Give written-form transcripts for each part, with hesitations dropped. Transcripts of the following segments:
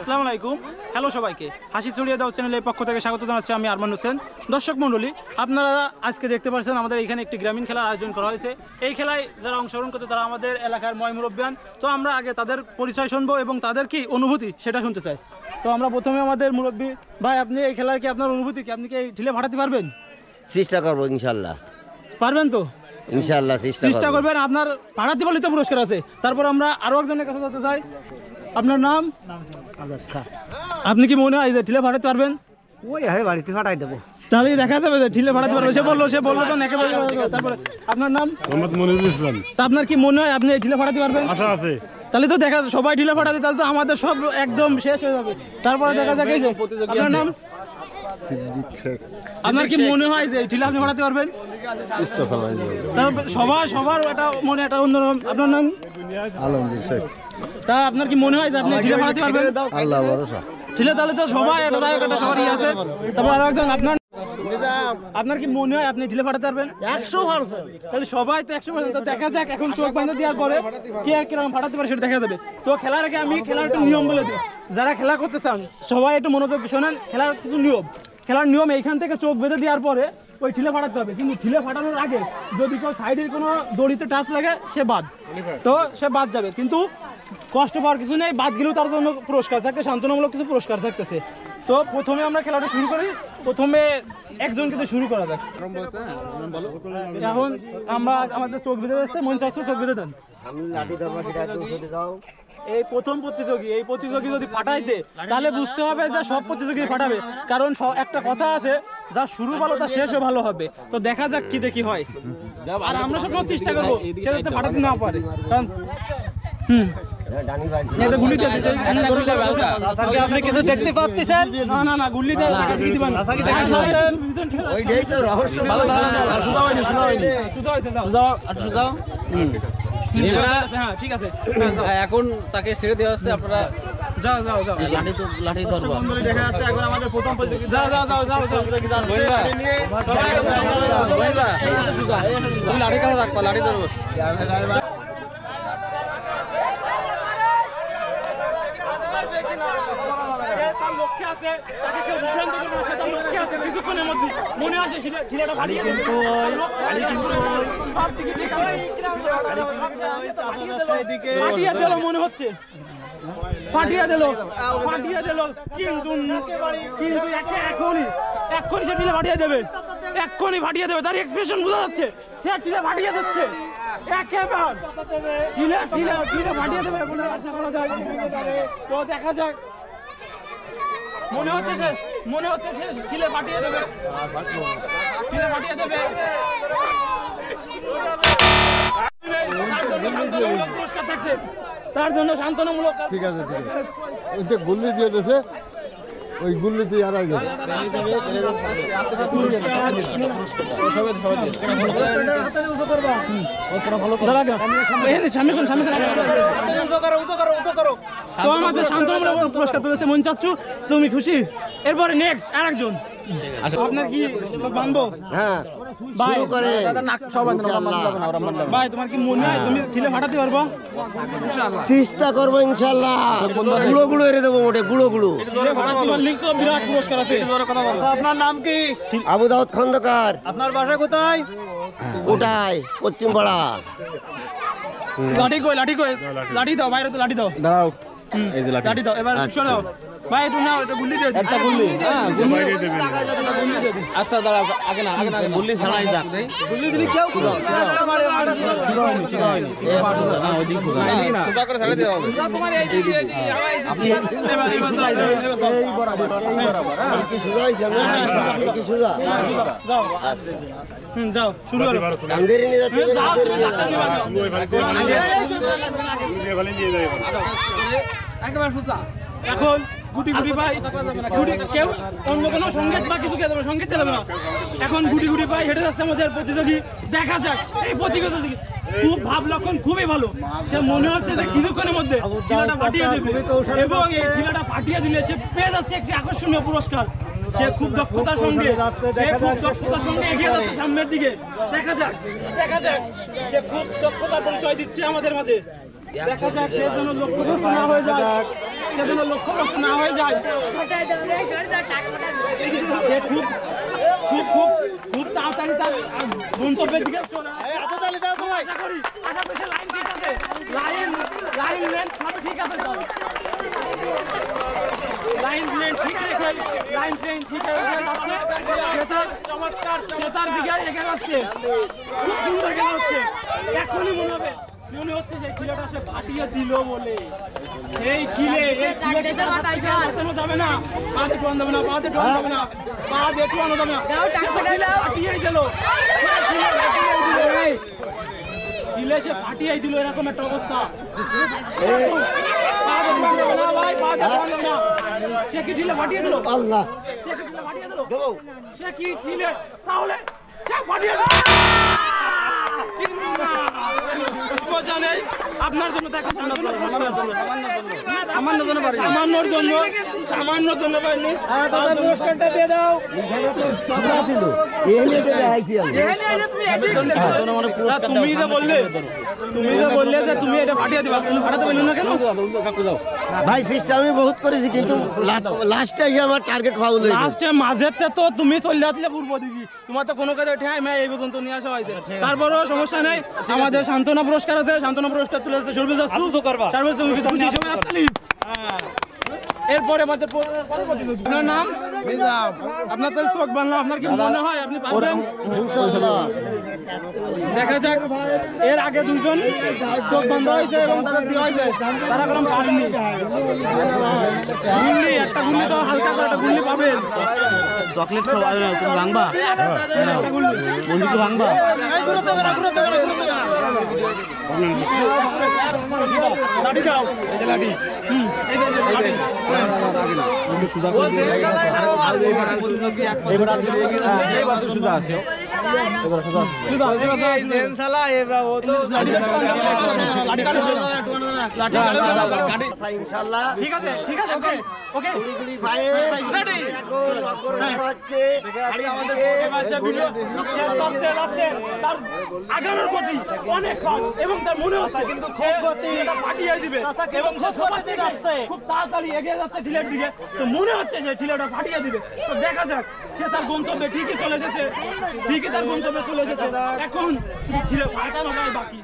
আসসালামু আলাইকুম। হ্যালো সবাইকে, হাসি ছড়িয়ে দাও চ্যানেলের পক্ষ থেকে স্বাগত জানাচ্ছি আমি আরমান হোসেন। দর্শক মণ্ডলী, আপনারা আজকে দেখতে পাচ্ছেন আমাদের এখানে একটি গ্রামীণ খেলার আয়োজন করা হয়েছে। এই খেলায় যারা অংশগ্রহণ করছে তারা আমাদের এলাকার ময় মুরব্বিয়ান। তো আমরা আগে তাদের পরিচয় শুনবো এবং তাদের কি অনুভূতি সেটা শুনতে চাই। তো আমরা প্রথমে আমাদের মুরব্বী ভাই, আপনি এই খেলার কি আপনার অনুভূতি কি? আপনি কি এই ঢিলে ফাটাতে পারবেন? চেষ্টা করবো ইনশাল্লাহ। পারবেন তো? ইনশাল্লাহ চেষ্টা করবেন। আপনার ফাটাতে বলে তো পুরস্কার আছে। তারপর আমরা আরো একজনের কাছে যেতে চাই। আপনার নাম? আপনি কি মনে হয় যে ঢিলে ফাটাতে পারবেন? ওই হ্যাঁ, বাড়িতে ফাটাই দেবো, তাহলে দেখা যাবে যে ঢিলে ফাটাতে পারবে। সে বললো তো একেবারে। তারপরে আপনার নাম? মোহাম্মদ মনিরুল ইসলাম। তা আপনার কি মনে হয় আপনি এই ঢিলে ফাটাতে পারবেন? আশা আছে। তাহলে তো দেখা সবাই ঢিলে ফাটাতে, তাহলে তো আমাদের সব একদম শেষ হয়ে যাবে। তারপরে দেখা যাক এই যে আপনার নাম? আপনার কি মনে হয় যে ঢিলে আপনি ফাটাতে পারবেন? সবার এটা মনে একটা অন্যরকম। আপনার নাম? আলমগীর শেখ। তা আপনার কি মনে হয় যে আপনি ঢিলে ফাটাতে পারবেন? আল্লাহ ভরসা। ঢিলে তাহলে তো সবাই এটা সবারই আছে। তারপর আরো একজন, আপনার কি মনে হয় আপনি ঢিলে ফাটাতে পারবেন? 100%। তাহলে সবাই তো 100%। দেখা যাক এখন চোখ বাঁধা দেওয়ার পরে কে আর কিরকম ফাটাতে পারে সেটা দেখা যাবে। তো খেলার আগে আমি খেলার একটা নিয়ম বলে দিই। যারা খেলা করতে চান সবাই একটু মনোযোগ শোনেন। খেলার কিছু নিয়ম, খেলার নিয়ম এইখান থেকে চোখ বেঁধে দেওয়ার পরে ওই ঢিলে ফাটাতে হবে। কিন্তু ঢিলে ফাটানোর আগে যদি কেউ সাইডের কোনো দড়িতে টাচ লাগে সে বাদ, তো সে বাদ যাবে। কিন্তু কষ্ট পাওয়ার কিছু নেই, বাদ গেলেও তার জন্য পুরস্কার থাকতে, সান্ত্বনামূলক কিছু পুরস্কার থাকতেছে। তো প্রথমে আমরা খেলাটা শুরু করি। প্রথমে একজনকে তো শুরু করা যাক। এখন আমরা আমাদের চোখ বেঁধে যাচ্ছে, মন চাচ্ছে চোখ বেঁধে দেন। এই প্রথম প্রতিযোগী, এই প্রতিযোগী যদি ফাটাই দেয় তাহলে বুঝতে হবে যে সব প্রতিযোগী ফাটাবে। কারণ একটা কথা আছে, যা শুরু ভালো তা শেষও ভালো হবে। তো দেখা যাক কি দেখি হয়। আর আমরা সবসময় চেষ্টা করবো সে যাতে ফাটাতে না পারে। কারণ আপনি কিছু দেখতে পাচ্ছেন? না গুল্লি দেয়। ঠিক আছে, এখন তাকে ছেড়ে দেওয়া হচ্ছে। আপনারা যাও লাঠি ধরবো। দেখা যাচ্ছে এখন আমাদের প্রথম প্রতিযোগী। যাও লাঠি কেন রাখবা? লাঠি ধরবো। মনে আছে ঢিলেটা ফাটিয়ে দিল, মনে হচ্ছে ফাটিয়ে দিল, কিন্তু এক্ষুনি সে ঢিলে ফাটিয়ে দেবে, এক্ষুনি ফাটিয়ে দেবে। তার এক্সপ্রেশন বোঝা যাচ্ছে সে ঢিলে ফাটিয়ে দিচ্ছে। একেবারে ঢিলে ফাটিয়ে দেবে। তো দেখা যাক, মনে হচ্ছে সে ঢিলে ফাটিয়ে দেবে, পুরস্কার থাকছে তার জন্য সান্ত্বনামূলক। ঠিক আছে। ওই যে গুল্লি দিয়ে দিয়েছে, ওই গুল্লিতে আর আগে তো আমাদের সান্ত্বনামূলক পুরস্কার তুলেছে মন চাচ্ছু। তুমি খুশি? এরপরে নেক্সট আর একজন। আপনার কি বানবো? হ্যাঁ, ভাই তোমার কি মনে হয় তুমি ঢিলে ফাটাতে পারবো? চেষ্টা করবো ইনশাল্লাহ। গুঁড়ো এনে দেবো, মোটে গুঁড়ো। বিরাট পুরস্কার আছে। আপনার নাম কি? আবু দাউদ খন্দকার। আপনার বাসা কোথায়? কোটায়, পশ্চিম পাড়া। লাঠি দাও, বাইরে তো লাঠি দাও। লাঠি দাও, এবার শোনো ভাই, একটু নাও, এটা গুল্লি দিয়ে একটা গুল্লি। আচ্ছা দাঁড়া, আগে না গুল্লি ছাড়াই যাক। গুল্লি দিলি কেউ যাও শুরু করো। এখন গুটি পাই, কেউ অন্য কোনো সঙ্গীত বা কিছু খেতে সঙ্গীত দেবে না। এখন গুটি পাই হেঁটে যাচ্ছে আমাদের প্রতিযোগী। দেখা যাক এই প্রতিযোগী খুব ভাব লক্ষণ খুবই ভালো। সে মনে হচ্ছে যে কিছুক্ষণের মধ্যে ঢিলাটা ফাটিয়ে দেবে এবং এই ঢিলাটা ফাটিয়ে দিলে সে পেয়ে যাচ্ছে একটি আকর্ষণীয় পুরস্কার। সে খুব দক্ষতার সঙ্গে এগিয়ে যাচ্ছে সামনের দিকে। দেখা যাক সে খুব দক্ষতার পরিচয় দিচ্ছে আমাদের মাঝে। দেখা যাক সে যেন লক্ষ্যভ্রষ্ট না হয়ে যায়, সে যেন লক্ষ্যভ্রষ্ট না হয়ে যায়। সে খুব খুব খুব খুব তাড়াতাড়ি তার গন্তব্যের দিকে চলে আসে। আশা করি সে লাইন ঠিক আছে, লাইন লেন সব ঠিক আছে, লাইন লেন ঠিক রেখে লাইন ট্রেন ঠিক রেখে যাচ্ছে, চমৎকার তার দিকে এগিয়ে যাচ্ছে, খুব সুন্দর খেলা হচ্ছে। এখনই মনে হচ্ছে যে কিলোটা সে ফাটিয়ে দিল বলে, সেই কিলে বাঁচানো যাবে না, পা দিয়ে টোয়ানো যাবে না, পা দিয়ে টোয়ানো যাবে না, পা দিয়ে টোয়ানো যাবে না, ফাটিয়ে দিল কিলে, সে ফাটিয়ে দিল, এরকম একটা অবস্থা। পা দিয়ে টোয়ানো যাবে না ভাই, পা দিয়ে টোয়ানো যাবে না, সে কি ঢিলে ফাটিয়ে দিল, আল্লাহ সে কি ঢিলে ফাটিয়ে দিল, সে কি ঢিলে, তাহলে সে ফাটিয়ে দিল। আপনার জন্য সামান্য জন্য পাইনি, পুরস্কারটা দিয়ে দাও। তুমি যে বললে যে তুমি এটা ফাটিয়ে দিবা, ফাটাতে পারলি না কেন? ভাই চেষ্টা আমি বহুত করেছি, কিন্তু লাস্টে এসে আমার টার্গেট ফাউল হয়েছে। লাস্টে মাঝেরটা তো তুমি চলে আসলে পূর্ব দিকে, তোমার তো কোনো কাজে ঠেয় এই পর্যন্ত নিয়ে আসা হয়েছে। তারপরও সমস্যা নেই, আমাদের সান্ত্বনা পুরস্কার আছে, সান্ত্বনা পুরস্কার তুলে আসছে সর্বজ তুমি কিছু বুঝি এরপরে আমাদের আপনার নাম, আপনার তো চোখ বাংলা, আপনার কি মনে হয় আপনি পারবেন? দেখা যাক, এর আগে দুজন চোখ বন্ধ হয়েছে এবং তাদের দেওয়া হয়েছে, তারা কোনো পারেনি। গুল্লি, একটা গুল্লি তো হালকা করে একটা গুল্লি পাবেন। চকলেট তুমি ভাঙবা, বন্ধু তো ভাঙবা। লাঠি দাও, এই যে লাঠি, এই যে লাঠি। ইনশাআল্লাহ ঠিক আছে, ঠিক আছে, ওকে ওকে। আগানোর গতি অনেক কম এবং তার মনে হচ্ছে কিন্তু খুব গতি পাঠিয়ে দিবে এবং খুব তাড়াতাড়ি এগিয়ে যাচ্ছে ঢিলের দিকে, তো মনে হচ্ছে যে ঢিলেটা ফাটিয়ে দিবে। তো দেখা যাক, সে তার গন্তব্যে ঠিকই চলে এসেছে, ঠিকই তার গন্তব্যে চলে এসেছে। এখন ঢিলে ফাটানোটাই বাকি।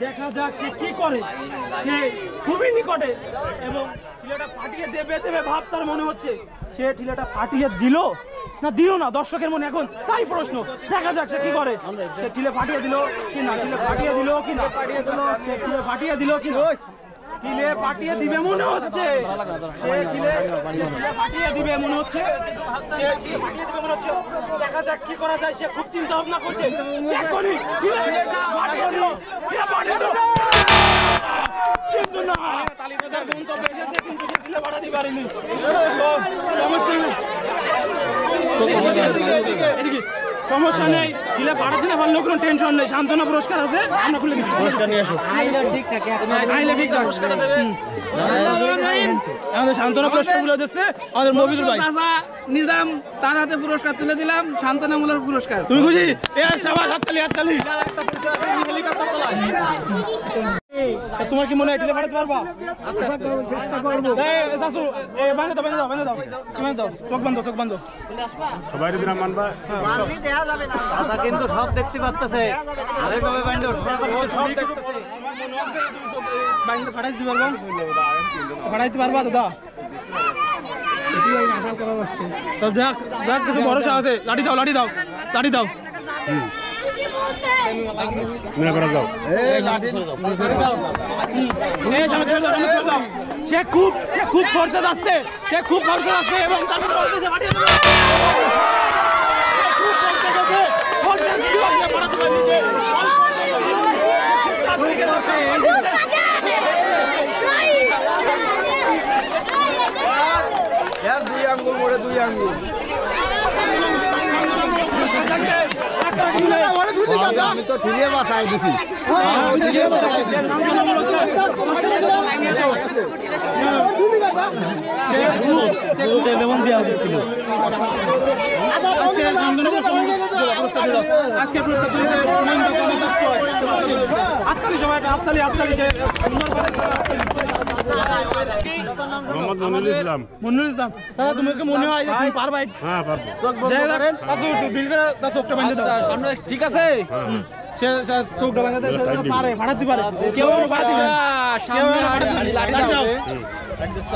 দেখা যাক সে কি করে। সে খুবই নিকটে এবং ঢিলেটা ফাটিয়ে দেবে ভাব তার মনে হচ্ছে। সে ঢিলেটা ফাটিয়ে দিল না দিল না, দর্শকের মনে এখন তাই প্রশ্ন। দেখা যাক সে কি করে, সে ঢিলে ফাটিয়ে দিল কি না, ঢিলে ফাটিয়ে দিল কি না, সে ঢিলে ফাটিয়ে দিল কি না, ঢিলে ফাটিয়ে দিবে মনে হচ্ছে, সে ঢিলে ফাটিয়ে দিবে মনে হচ্ছে, সে ঢিলে ফাটিয়ে দিবে মনে হচ্ছে। দেখা যাক কি করা যায়, সে খুব চিন্তা ভাবনা করছে। সে এখনই ঢিলে ফাটিয়ে দিল, ঢিলে ফাটিয়ে দিল, কিন্তু না, তার গন্তব্যে এসেছে কিন্তু সে ঢিলে ফাটাতে পারেনি। সমস্যা নেই, ঢিলে পাঠাতে না পারলেও কোনো টেনশন নেই, সান্ত্বনা পুরস্কার আছে, আমরা খুলে দিচ্ছি। পুরস্কার নিয়ে আসো, আমাদের সান্ত্বনা পুরস্কার গুলো দিচ্ছে আমাদের মবিদুল ভাই। নিজাম তার হাতে পুরস্কার তুলে দিলাম, সান্ত্বনামূলক পুরস্কার। তুমি খুশি? সবাই হাততালি হাততালি। তোমার কি মনে হয় ঢিলে ফাটাতে পারবা? চেষ্টা করবো। চোখ বন্ধ, চোখ বন্ধ। কিন্তু সব দেখতে পাচ্ছে, ফাটাইতে পারবা দাদা? দেখ দেখ, কিছু ভরসা আছে। লাঠি দাও, লাঠি দাও, লাঠি দাও। সে খুব খরচা যাচ্ছে, সে খুব খরচা যাচ্ছে এবং তাকে দুই আঙ্গুল মোড়ে দুই আঙ্গুল। আমি তো ঠিকই বাসায় দিছি। আজকে পুরস্কার তুলেছে হাততালি সবাই, হাততালি হাততালি। মোহাম্মদ মনিরুল ইসলাম। মনিরুল ইসলাম, দাদা তুমি কি মনে হয় যে তুমি পারবা? হ্যাঁ পারবো। চোখটা বাঁধে দাও সামনে, ঠিক আছে? সে চোখটা বাঁধে পারে, ফাটাতে পারে। কেউ ফাটাতে পারে,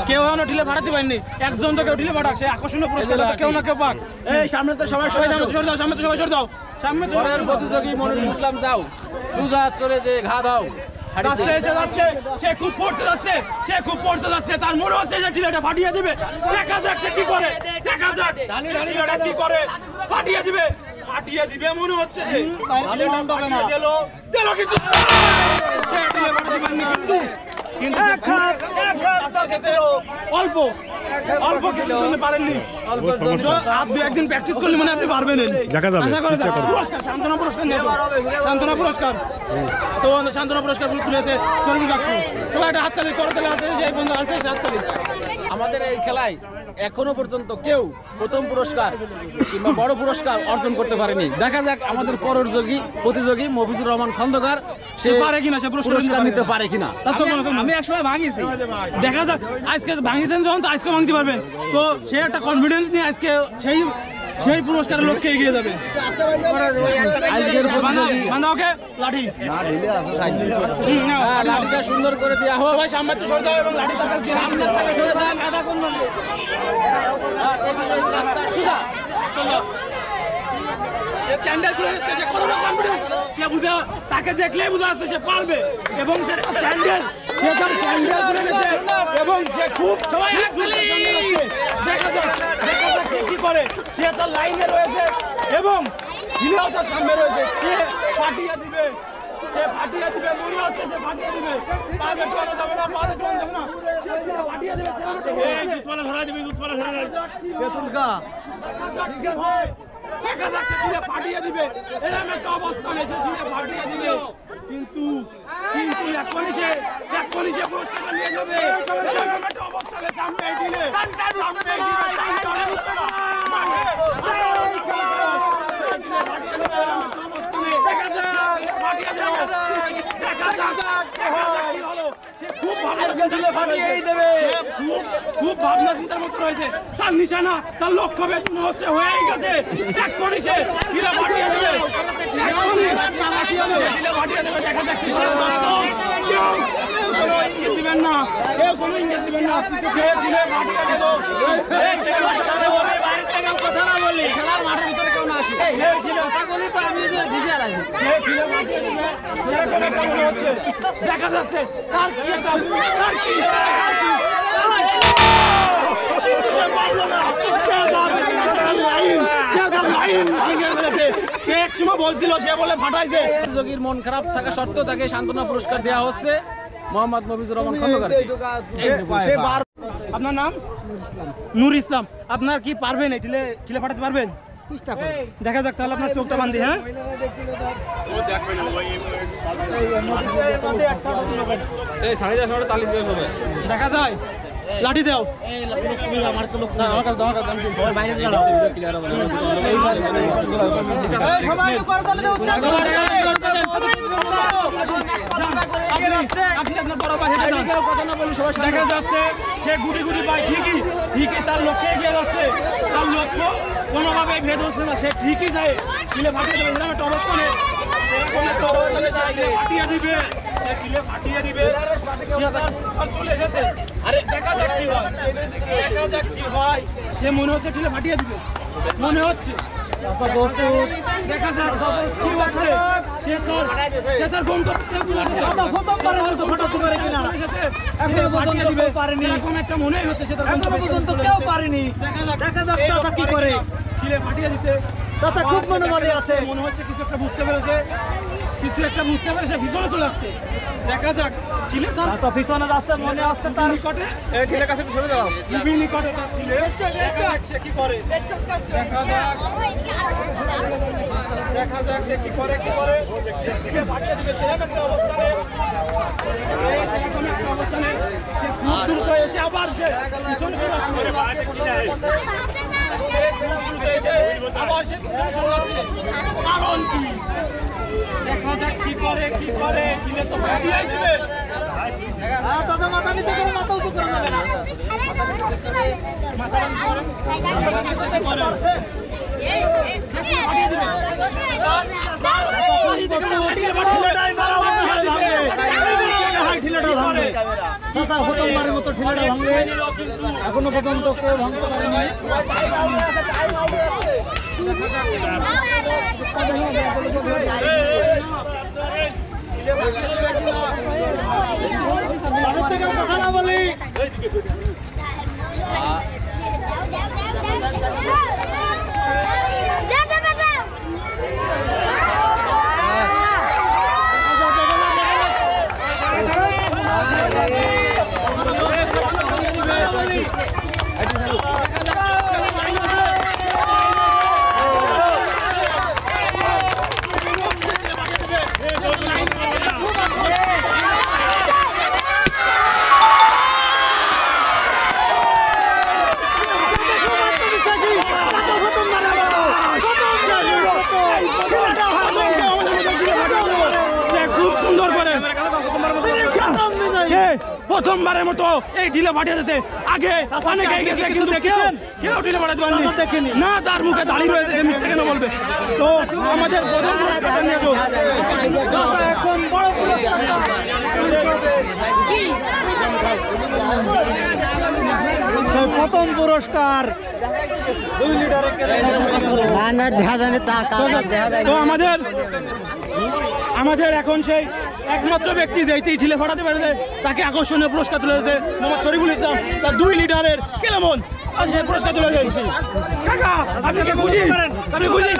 কেউ ঢিলে ফাটাতে পারেনি। একজন তো কেউ ঢিলে ফাটাক, সে আকর্ষণীয় পুরস্কার কেউ না কেউ পাক। এই সামনে তো সবাই সবাই সামনে সরে দাও, সামনে তো সবাই সরে দাও, সামনে পরের প্রতিযোগী মনিরুল ইসলাম যাও, সুজা চলে যে ঘা দাও। সে খুব পড়তে যাচ্ছে, সে খুব পড়তে যাচ্ছে, তার মনে হচ্ছে যে ঢিলেটা ফাটিয়ে দিবে। দেখা যাক সে কি করে, দেখা যাক ঢিলেটা কি করে, ফাটিয়ে দিবে, ফাটিয়ে দিবে মনে হচ্ছে। সে দিল কিন্তু অল্প অল্প কিছু পারেননি। একদিন প্র্যাকটিস করলে মানে আপনি পারবেন। আশা করা যায় পুরস্কার, সান্ত্বনা পুরস্কার নিয়েছে, সান্ত্বনা পুরস্কার। তো সান্ত্বনা পুরস্কার তুলেছে শরীর কাকু। সবাই একটা হাততালি করে দিলে, এই বন্ধু আসছে হাততালি। আমাদের এই খেলায় এখনো পর্যন্ত কেউ প্রথম পুরস্কার কিংবা বড় পুরস্কার অর্জন করতে পারেনি। দেখা যাক আমাদের প্রতিযোগী মফিজুর রহমান খন্দকার সে পারে কিনা, সে পুরস্কার নিতে পারে কিনা। আমি একসময় ভাঙিছি, দেখা যাক আজকে ভাঙিয়েছেন যখন, তো আজকে ভাঙতে পারবেন। তো সে একটা কনফিডেন্স নিয়ে আজকে সেই পুরস্কারের লক্ষ্যে এগিয়ে যাবে। ওকে লাঠি, লাঠিটা সুন্দর করে দেওয়া হোক। সবাই সামনে সরে যাও এবং লাঠি সামনে থেকে সরে যান। রাস্তা সুজা স্যান্ডেল খুলে যাচ্ছে, সে কতটা কনফিডেন্স, সে বুঝে, তাকে দেখলেই বোঝা যাচ্ছে সে পারবে। এবং সে স্যান্ডেল, সে তার স্যান্ডেল খুলে গেছে এবং সে খুব সবাই দেখা যাক সে কি করে। সে তার লাইনে রয়েছে এবং ঢিলেও তার সামনে রয়েছে, সে ফাটিয়ে দিবে, সে ফাটিয়ে দিবে মনে হচ্ছে, সে ফাটিয়ে দিবে। পা দেখতে যাবে না, পা দেখতে যাবে না, সে ফাটিয়ে দিবে। দুধপালা ধরা দিবে, দুধপালা ধরা দেখা যাচ্ছে ঢিলে ফাটিয়ে দিবে, এরকম একটা অবস্থান এসে ঢিলে ফাটিয়ে দিবে। কিন্তু কিন্তু এখনই সে পুরস্কার নিয়ে যাবে। এরকম একটা অবস্থানে সামনে ঢিলে খুব ভাবনা চিন্তার মতো রয়েছে। তার নিশানা, তার লক্ষ্য বেতন হচ্ছে হয়ে গেছে। এক্ষুনি সে ঢিলে ফাটিয়ে দেবে, দেখা যাক কি করে। কেউ কোনো ইঙ্গিত দিবেন না, কেউ কোনো ইঙ্গিত দিবেন না, সে ঢিলে ফাটিয়ে দেব। বাইরে থেকে কথা না বললি, খেলার মাঠের ভিতরে কেউ না আসে, দেখা যাচ্ছে তার কি সে এক সময় বলছিল, সে বলে ফাটাইছে। প্রতিযোগীর মন খারাপ থাকা সত্ত্বেও তাকে সান্ত্বনা পুরস্কার দেওয়া হচ্ছে মোহাম্মদ মফিজুর রহমান খন্দকার। আপনার নাম? নূর ইসলাম। আপনার কি পারবেন এই ঢিলে ফাটাতে পারবেন? দেখা যাক তাহলে আপনার চোখটা বান্ধি। হ্যাঁ দেখা যায়, লাঠি দাও। আমার তো লোক আমার কাছে বাইরে দেখা যাচ্ছে সে গুটি গুটি পায়, ঠিকই তার লক্ষ্যে এগিয়ে যাচ্ছে। তার লক্ষ্য কোনোভাবে ভেদ হচ্ছে না, সে ঠিকই যায় ঢিলে ফাটিয়ে দেবে। এরকম একটা অবস্থানে ফাটিয়ে দিবে, সে ঢিলে ফাটিয়ে দিবে। চলে এসেছে, আরে দেখা যাক কি হয়, দেখা যাক কি হয়। সে মনে হচ্ছে ঢিলে ফাটিয়ে দিবে, মনে হচ্ছে। দেখা যাক কি হচ্ছে। সে তার ফাটিয়ে দিবে, এরকম একটা মনেই হচ্ছে সে তার কেউ পারেনি। দেখা যাক কি করে ঢিলে ফাটিয়ে দিতে। খুব মনে আছে, মনে হচ্ছে কিছু একটা বুঝতে পেরেছে, সে পিছনে চলে আসছে। দেখা যাক ঢিলে তার পিছনে যাচ্ছে, মনে আসছে তার নিকটে, ঢিলের কাছে পিছনে যাও, খুবই নিকটে তার ঢিলে। সে কি করে, দেখা যাক সে কি করে ফাটিয়ে দিবে। সেরকম একটা অবস্থানে সে খুব দ্রুত এসে আবার যে পিছনে চলে আসছে। আবার সে কারণ কি দেখা যাক কি করে ঢিলে তো দিয়েই দিবে। দাদা মাথা নিচে করে মাথা উঁচু করে যাবে না এখনো পর্যন্ত কেউ ভাঙতে পারেনি। প্রথমবারের মতো এই ঢিলে পাঠিয়েছে। আগে অনেকে গেছে কিন্তু কেউ ঢিলে পাঠাতে পারেনি না, তার মুখে দাঁড়িয়ে রয়েছে, সে মিথ্যে কেন বলবে? তো আমাদের প্রথম পুরস্কারটা নিয়ে এখন বড় প্রথম পুরস্কার তো আমাদের এখন সেই একমাত্র ব্যক্তি যে ঢিলে ফাটাতে পেরেছে তাকে আকর্ষণীয় পুরস্কার তুলে দিয়েছে মোহাম্মদ শরীফুল ইসলাম, তার 2 লিটারের কেলেমন সে পুরস্কার তুলে দিয়েছে। কাকা আপনি কি খুশি? আপনি খুশি?